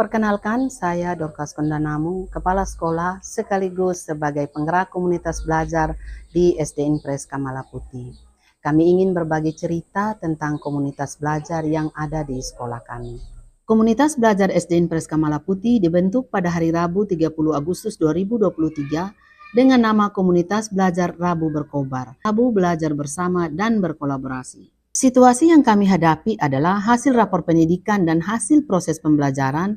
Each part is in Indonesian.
Perkenalkan, saya Dorcas Kondanamu, Kepala Sekolah sekaligus sebagai penggerak komunitas belajar di SD Impres Kamala Putih. Kami ingin berbagi cerita tentang komunitas belajar yang ada di sekolah kami. Komunitas belajar SD Impres Kamala Putih dibentuk pada hari Rabu 30 Agustus 2023 dengan nama Komunitas Belajar Rabu Berkobar, Rabu belajar bersama dan berkolaborasi. Situasi yang kami hadapi adalah hasil rapor pendidikan dan hasil proses pembelajaran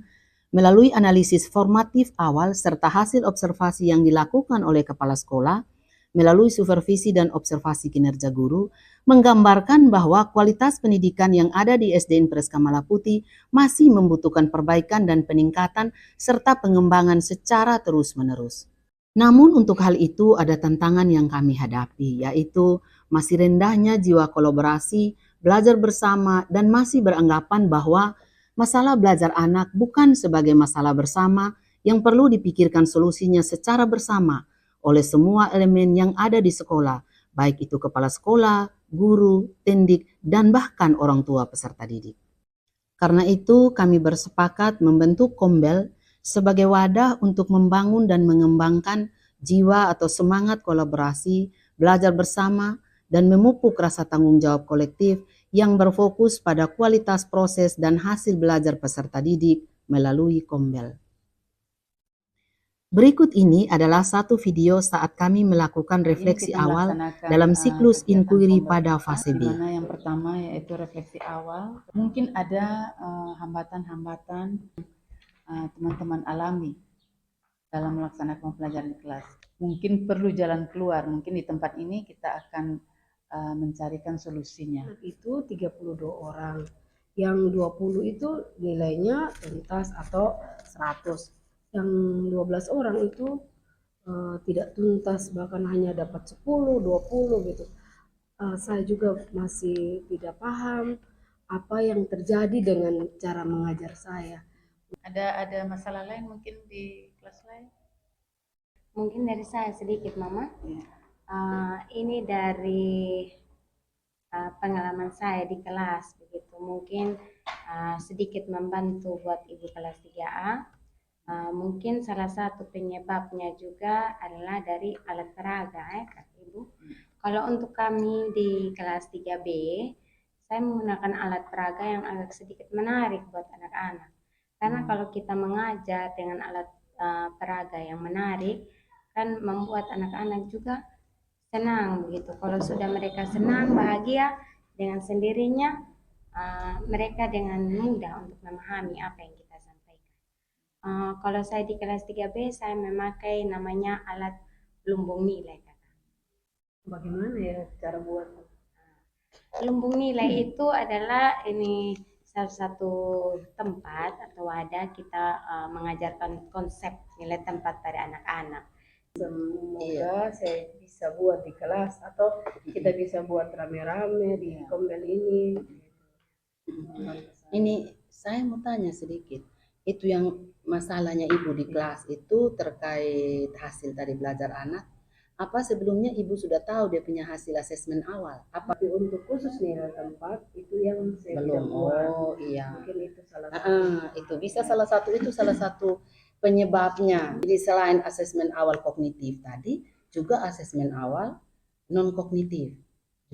melalui analisis formatif awal serta hasil observasi yang dilakukan oleh kepala sekolah melalui supervisi dan observasi kinerja guru, menggambarkan bahwa kualitas pendidikan yang ada di SD Impres Kamala Putih masih membutuhkan perbaikan dan peningkatan serta pengembangan secara terus-menerus. Namun untuk hal itu ada tantangan yang kami hadapi, yaitu masih rendahnya jiwa kolaborasi, belajar bersama, dan masih beranggapan bahwa masalah belajar anak bukan sebagai masalah bersama yang perlu dipikirkan solusinya secara bersama oleh semua elemen yang ada di sekolah, baik itu kepala sekolah, guru, tendik, dan bahkan orang tua peserta didik. Karena itu kami bersepakat membentuk Kombel sebagai wadah untuk membangun dan mengembangkan jiwa atau semangat kolaborasi, belajar bersama, dan memupuk rasa tanggung jawab kolektif yang berfokus pada kualitas proses dan hasil belajar peserta didik melalui Kombel. Berikut ini adalah satu video saat kami melakukan refleksi awal dalam siklus inquiry pada fase B. Dimana yang pertama yaitu refleksi awal. Mungkin ada hambatan-hambatan teman-teman alami dalam melaksanakan pembelajaran di kelas. Mungkin perlu jalan keluar. Mungkin di tempat ini kita akan mencarikan solusinya. Itu 32 orang. Yang 20 itu nilainya tuntas atau 100. Yang 12 orang itu tidak tuntas, bahkan hanya dapat 10, 20 gitu. Saya juga masih tidak paham apa yang terjadi dengan cara mengajar saya. Ada masalah lain mungkin di kelas lain? Mungkin dari saya sedikit, Mama. Ya. Ini dari pengalaman saya di kelas begitu. Mungkin sedikit membantu buat ibu kelas 3A. Mungkin salah satu penyebabnya juga adalah dari alat peraga kata Ibu. Kalau untuk kami di kelas 3B, saya menggunakan alat peraga yang agak sedikit menarik buat anak-anak. Karena kalau kita mengajar dengan alat peraga yang menarik, kan membuat anak-anak juga senang begitu. Kalau sudah mereka senang, bahagia dengan sendirinya, mereka dengan mudah untuk memahami apa yang kita sampaikan. Kalau saya di kelas 3B, saya memakai namanya alat lumbung nilai. Bagaimana ya cara buat? Lumbung nilai itu adalah ini salah satu tempat atau wadah kita mengajarkan konsep nilai tempat pada anak-anak. Semoga saya bisa buat di kelas atau kita bisa buat rame-rame di Kombel ini. Ini saya mau tanya sedikit, itu yang masalahnya Ibu di kelas itu terkait hasil tadi belajar anak, apa sebelumnya Ibu sudah tahu dia punya hasil asesmen awal? Apa Tapi untuk khusus nilai tempat itu yang saya belum? tidak buat. Oh iya. Mungkin itu salah satu. Itu bisa salah satu penyebabnya. Jadi selain asesmen awal kognitif tadi, juga asesmen awal non kognitif.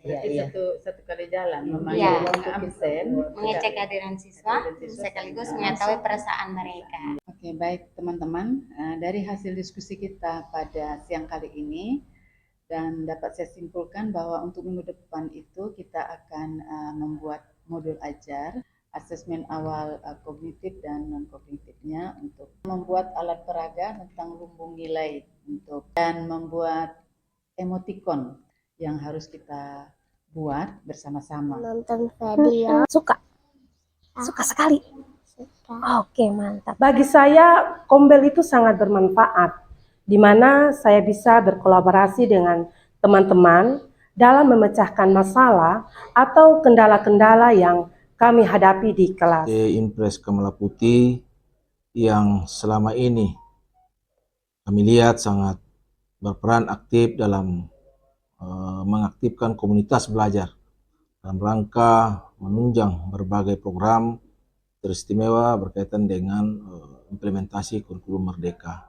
Iya. Satu kali jalan, Iya. absen, Mengecek kehadiran siswa sekaligus mengetahui perasaan mereka. Oke, baik teman-teman, dari hasil diskusi kita pada siang kali ini dan dapat saya simpulkan bahwa untuk minggu depan itu kita akan membuat modul ajar asesmen awal kognitif dan non kognitifnya, untuk membuat alat peraga tentang lumbung nilai dan membuat emoticon yang harus kita buat bersama-sama. Nonton video suka sekali. Oke, mantap. Bagi saya Kombel itu sangat bermanfaat, di mana saya bisa berkolaborasi dengan teman-teman dalam memecahkan masalah atau kendala-kendala yang kami hadapi di kelas. SD Impres Kamala Putih yang selama ini kami lihat sangat berperan aktif dalam mengaktifkan komunitas belajar dalam rangka menunjang berbagai program teristimewa berkaitan dengan implementasi kurikulum Merdeka.